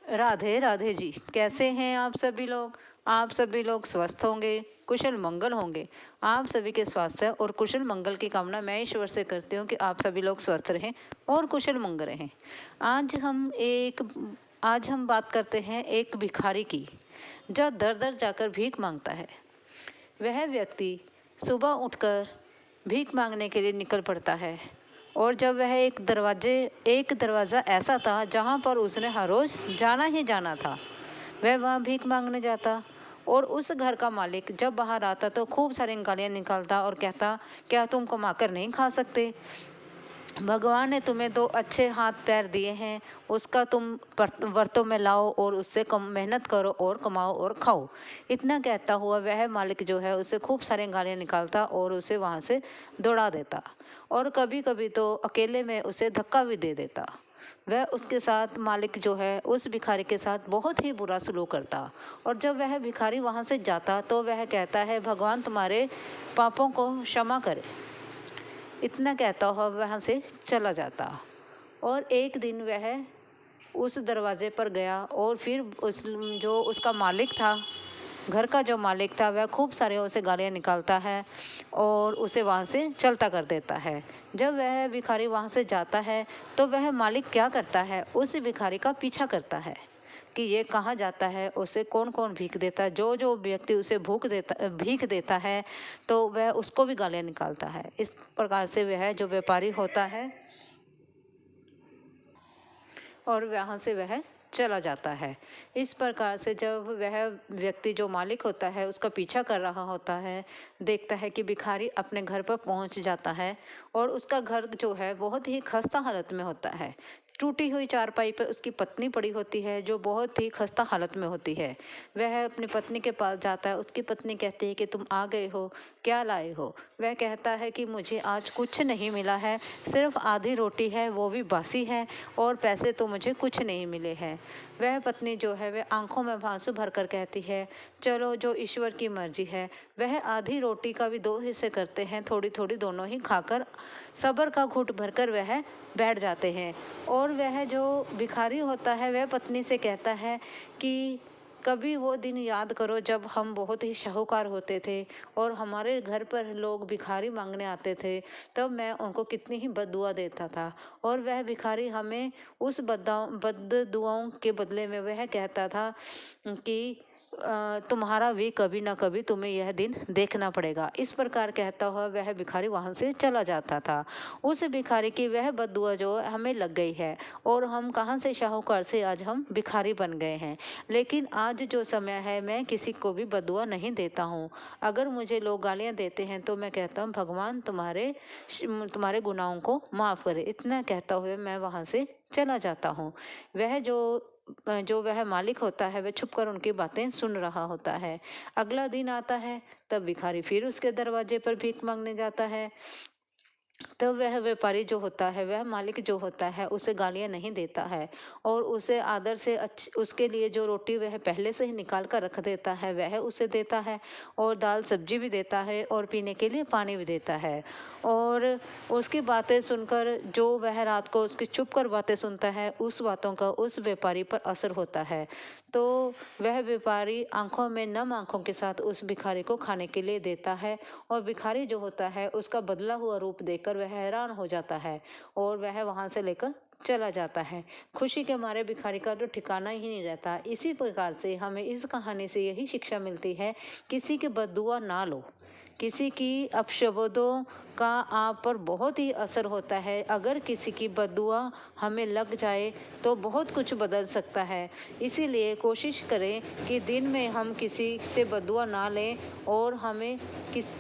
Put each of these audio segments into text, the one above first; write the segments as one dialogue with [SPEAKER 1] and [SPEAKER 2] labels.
[SPEAKER 1] राधे राधे जी। कैसे हैं आप सभी लोग? आप सभी लोग स्वस्थ होंगे, कुशल मंगल होंगे। आप सभी के स्वास्थ्य और कुशल मंगल की कामना मैं ईश्वर से करती हूँ कि आप सभी लोग स्वस्थ रहें और कुशल मंगल रहें। आज हम एक आज हम बात करते हैं एक भिखारी की, जो दर दर जाकर भीख मांगता है। वह व्यक्ति सुबह उठकर भीख मांगने के लिए निकल पड़ता है। और जब वह एक दरवाज़ा ऐसा था जहाँ पर उसने हर रोज़ जाना ही जाना था, वह वहाँ भीख मांगने जाता। और उस घर का मालिक जब बाहर आता तो खूब सारी गालियाँ निकालता और कहता, क्या तुम कमा कर नहीं खा सकते? भगवान ने तुम्हें दो अच्छे हाथ पैर दिए हैं, उसका तुम वर्तों में लाओ और उससे कम मेहनत करो और कमाओ और खाओ। इतना कहता हुआ वह मालिक जो है उसे खूब सारे गालियाँ निकालता और उसे वहाँ से दौड़ा देता। और कभी कभी तो अकेले में उसे धक्का भी दे देता। वह उसके साथ मालिक जो है उस भिखारी के साथ बहुत ही बुरा सलूक करता। और जब वह भिखारी वहाँ से जाता तो वह कहता है, भगवान तुम्हारे पापों को क्षमा करे। इतना कहता हुआ वहाँ से चला जाता। और एक दिन वह उस दरवाजे पर गया और फिर उस जो उसका मालिक था, घर का जो मालिक था, वह खूब सारे उसे गालियाँ निकालता है और उसे वहाँ से चलता कर देता है। जब वह भिखारी वहाँ से जाता है तो वह मालिक क्या करता है, उस भिखारी का पीछा करता है कि ये कहाँ जाता है, उसे कौन कौन भीख देता है। जो जो व्यक्ति उसे भीख देता है तो वह उसको भी गालियाँ निकालता है। इस प्रकार से वह जो व्यापारी होता है और वहाँ से वह चला जाता है। इस प्रकार से जब वह व्यक्ति जो मालिक होता है उसका पीछा कर रहा होता है, देखता है कि भिखारी अपने घर पर पहुँच जाता है और उसका घर जो है बहुत ही खस्ता हालत में होता है। टूटी हुई चारपाई पर उसकी पत्नी पड़ी होती है, जो बहुत ही खस्ता हालत में होती है। वह अपनी पत्नी के पास जाता है। उसकी पत्नी कहती है कि तुम आ गए हो, क्या लाए हो? वह कहता है कि मुझे आज कुछ नहीं मिला है, सिर्फ आधी रोटी है, वो भी बासी है, और पैसे तो मुझे कुछ नहीं मिले हैं। वह पत्नी जो है वह आंखों में आंसू भरकर कहती है, चलो जो ईश्वर की मर्जी है। वह आधी रोटी का भी दो हिस्से करते हैं, थोड़ी थोड़ी दोनों ही खाकर सब्र का घूंट भरकर वह बैठ जाते हैं। और वह जो भिखारी होता है वह पत्नी से कहता है कि कभी वो दिन याद करो जब हम बहुत ही शाहूकार होते थे और हमारे घर पर लोग भिखारी मांगने आते थे, तब मैं उनको कितनी ही बद्दुआ देता था। और वह भिखारी हमें उस बद्दुआओं के बदले में वह कहता था कि तुम्हारा भी कभी ना कभी तुम्हें यह दिन देखना पड़ेगा। इस प्रकार कहता हुआ वह भिखारी वहाँ से चला जाता था। उस भिखारी की वह बद्दुआ जो हमें लग गई है और हम कहाँ से शाहूकार से आज हम भिखारी बन गए हैं। लेकिन आज जो समय है मैं किसी को भी बद्दुआ नहीं देता हूँ। अगर मुझे लोग गालियाँ देते हैं तो मैं कहता हूँ, भगवान तुम्हारे गुनाहों को माफ़ करे। इतना कहता हुए मैं वहाँ से चला जाता हूँ। वह जो वह मालिक होता है वह छुप कर उनकी बातें सुन रहा होता है। अगला दिन आता है, तब भिखारी फिर उसके दरवाजे पर भीख मांगने जाता है। तब वह व्यापारी जो होता है, वह मालिक जो होता है, उसे गालियाँ नहीं देता है और उसे आदर से उसके लिए जो रोटी वह पहले से ही निकाल कर रख देता है वह उसे देता है, और दाल सब्जी भी देता है और पीने के लिए पानी भी देता है। और उसकी बातें सुनकर जो वह रात को उसकी चुप कर बातें सुनता है, उस बातों का उस व्यापारी पर असर होता है। तो वह व्यापारी आंखों में नम आंखों के साथ उस भिखारी को खाने के लिए देता है, और भिखारी जो होता है उसका बदला हुआ रूप देखकर वह हैरान हो जाता है और वह वहां से लेकर चला जाता है। खुशी के मारे भिखारी का तो ठिकाना ही नहीं रहता। इसी प्रकार से हमें इस कहानी से यही शिक्षा मिलती है, किसी की बद्दुआ ना लो। किसी की अपशब्दों का आप पर बहुत ही असर होता है। अगर किसी की बद्दुआ हमें लग जाए तो बहुत कुछ बदल सकता है। इसीलिए कोशिश करें कि दिन में हम किसी से बद्दुआ ना लें, और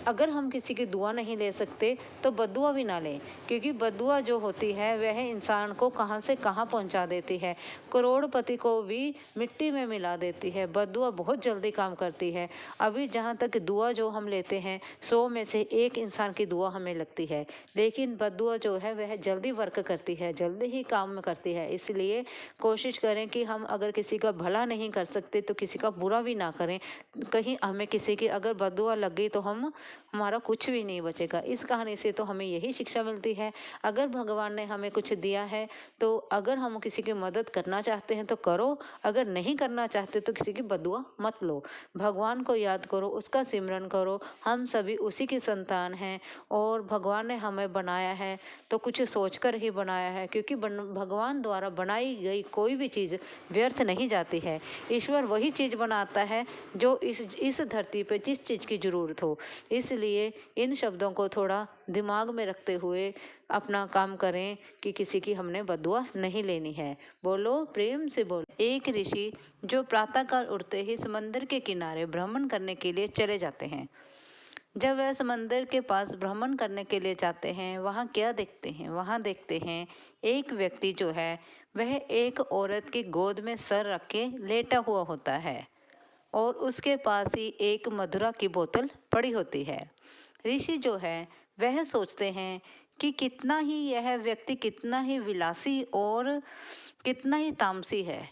[SPEAKER 1] अगर हम किसी की दुआ नहीं ले सकते तो बद्दुआ भी ना लें, क्योंकि बद्दुआ जो होती है वह इंसान को कहां से कहां पहुंचा देती है। करोड़पति को भी मिट्टी में मिला देती है। बद्दुआ बहुत जल्दी काम करती है। अभी जहां तक दुआ जो हम लेते हैं, 100 में से 1 इंसान की दुआ हमें लगती है, लेकिन बद्दुआ जो है वह जल्दी वर्क करती है, जल्दी ही काम करती है। इसलिए कोशिश करें कि हम अगर किसी का भला नहीं कर सकते तो किसी का बुरा भी ना करें। कहीं हमें किसी की अगर बद्दुआ लग गई तो हम हमारा कुछ भी नहीं बचेगा। इस कहानी से तो हमें यही शिक्षा मिलती है, अगर भगवान ने हमें कुछ दिया है तो अगर हम किसी की मदद करना चाहते हैं तो करो, अगर नहीं करना चाहते तो किसी की बदुआ मत लो। भगवान को याद करो, उसका सिमरन करो। हम सभी उसी की संतान हैं और भगवान ने हमें बनाया है तो कुछ सोचकर ही बनाया है, क्योंकि भगवान द्वारा बनाई गई कोई भी चीज़ व्यर्थ नहीं जाती है। ईश्वर वही चीज़ बनाता है जो इस धरती पे जिस चीज़ की ज़रूरत हो। इसलिए इन शब्दों को थोड़ा दिमाग में रखते हुए अपना काम करें कि किसी की हमने बदुआ नहीं लेनी है। बोलो प्रेम से बोलो। एक ऋषि जो प्रातःकाल उठते ही समंदर के किनारे भ्रमण करने के लिए चले जाते हैं। जब वह समंदर के पास भ्रमण करने के लिए जाते हैं, वहाँ क्या देखते हैं? वहाँ देखते हैं एक व्यक्ति जो है वह एक औरत की गोद में सर रख के लेटा हुआ होता है और उसके पास ही एक मदिरा की बोतल पड़ी होती है। ऋषि जो है वह सोचते हैं कि कितना ही यह व्यक्ति कितना ही विलासी और कितना ही तामसी है।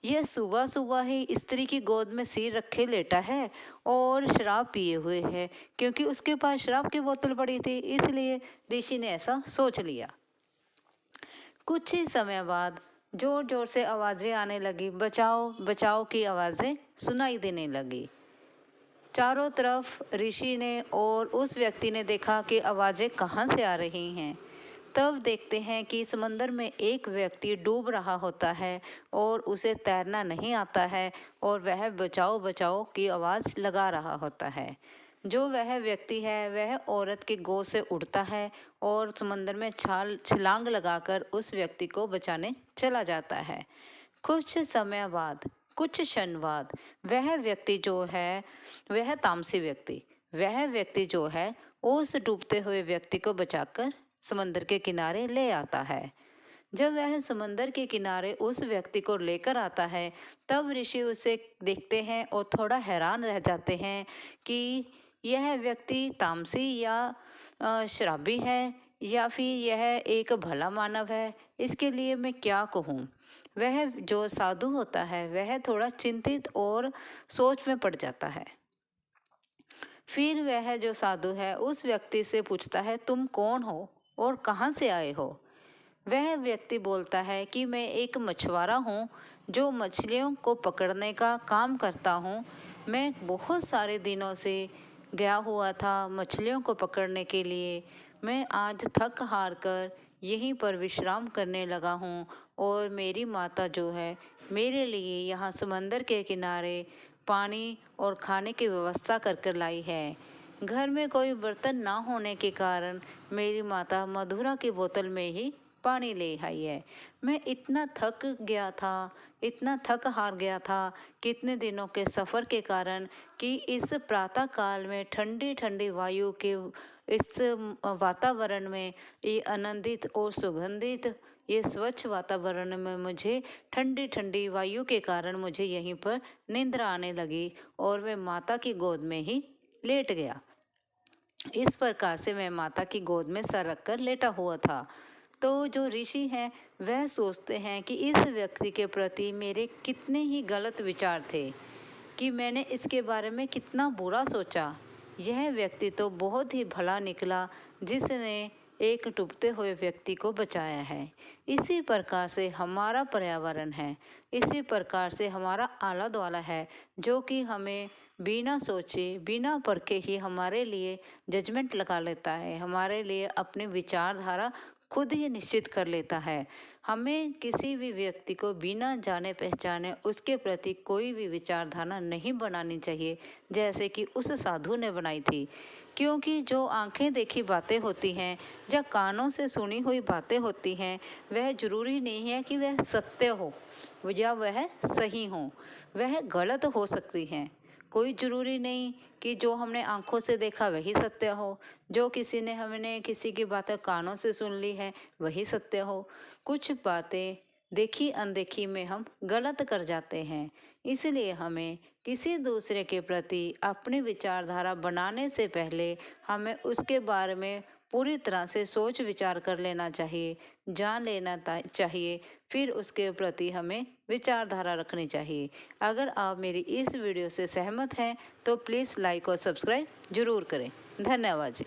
[SPEAKER 1] यह सुबह सुबह ही स्त्री की गोद में सिर रखे लेटा है और शराब पिए हुए है, क्योंकि उसके पास शराब की बोतल पड़ी थी, इसलिए ऋषि ने ऐसा सोच लिया। कुछ ही समय बाद जोर जोर से आवाजें आने लगी, बचाओ बचाओ की आवाजें सुनाई देने लगी। चारों तरफ ऋषि ने और उस व्यक्ति ने देखा कि आवाजें कहाँ से आ रही हैं। तब देखते हैं कि समंदर में एक व्यक्ति डूब रहा होता है और उसे तैरना नहीं आता है और वह बचाओ बचाओ की आवाज़ लगा रहा होता है। जो वह व्यक्ति है वह औरत की गोद से उठता है और समंदर में छलांग लगाकर उस व्यक्ति को बचाने चला जाता है। कुछ समय बाद, कुछ क्षण बाद वह व्यक्ति जो है, वह तामसी व्यक्ति, वह व्यक्ति जो है उस डूबते हुए व्यक्ति को बचाकर समंदर के किनारे ले आता है। जब वह समंदर के किनारे उस व्यक्ति को लेकर आता है, तब ऋषि उसे देखते हैं और थोड़ा हैरान रह जाते हैं कि यह व्यक्ति तामसी या शराबी है या फिर यह एक भला मानव है। इसके लिए मैं क्या कहूँ। वह जो साधु होता है वह थोड़ा चिंतित और सोच में पड़ जाता है। फिर वह जो साधु है उस व्यक्ति से पूछता है, तुम कौन हो और कहाँ से आए हो? वह व्यक्ति बोलता है कि मैं एक मछुआरा हूँ जो मछलियों को पकड़ने का काम करता हूँ। मैं बहुत सारे दिनों से गया हुआ था मछलियों को पकड़ने के लिए। मैं आज थक हार कर यहीं पर विश्राम करने लगा हूँ और मेरी माता जो है मेरे लिए यहाँ समंदर के किनारे पानी और खाने की व्यवस्था कर कर लाई है। घर में कोई बर्तन ना होने के कारण मेरी माता मधुरा की बोतल में ही पानी ले आई है। मैं इतना थक गया था, इतना थक हार गया था कितने दिनों के सफ़र के कारण कि इस प्रातः काल में ठंडी ठंडी वायु के इस वातावरण में, ये आनंदित और सुगंधित ये स्वच्छ वातावरण में मुझे ठंडी ठंडी वायु के कारण मुझे यहीं पर नींद आने लगी और मैं माता की गोद में ही लेट गया। इस प्रकार से मैं माता की गोद में सर रखकर लेटा हुआ था। तो जो ऋषि हैं वह सोचते हैं कि इस व्यक्ति के प्रति मेरे कितने ही गलत विचार थे, कि मैंने इसके बारे में कितना बुरा सोचा। यह व्यक्ति तो बहुत ही भला निकला जिसने एक डूबते हुए व्यक्ति को बचाया है। इसी प्रकार से हमारा पर्यावरण है, इसी प्रकार से हमारा आला दुआला है जो कि हमें बिना सोचे बिना परखे ही हमारे लिए जजमेंट लगा लेता है, हमारे लिए अपनी विचारधारा खुद ही निश्चित कर लेता है। हमें किसी भी व्यक्ति को बिना जाने पहचाने उसके प्रति कोई भी विचारधारा नहीं बनानी चाहिए जैसे कि उस साधु ने बनाई थी, क्योंकि जो आंखें देखी बातें होती हैं या कानों से सुनी हुई बातें होती हैं वह जरूरी नहीं है कि वह सत्य हो या वह सही हो, वह गलत हो सकती हैं। कोई जरूरी नहीं कि जो हमने आंखों से देखा वही सत्य हो, जो किसी ने हमने किसी की बातें कानों से सुन ली है वही सत्य हो। कुछ बातें देखी अनदेखी में हम गलत कर जाते हैं। इसलिए हमें किसी दूसरे के प्रति अपनी विचारधारा बनाने से पहले हमें उसके बारे में पूरी तरह से सोच विचार कर लेना चाहिए, जान लेना चाहिए, फिर उसके प्रति हमें विचारधारा रखनी चाहिए। अगर आप मेरी इस वीडियो से सहमत हैं तो प्लीज़ लाइक और सब्सक्राइब ज़रूर करें। धन्यवाद जी।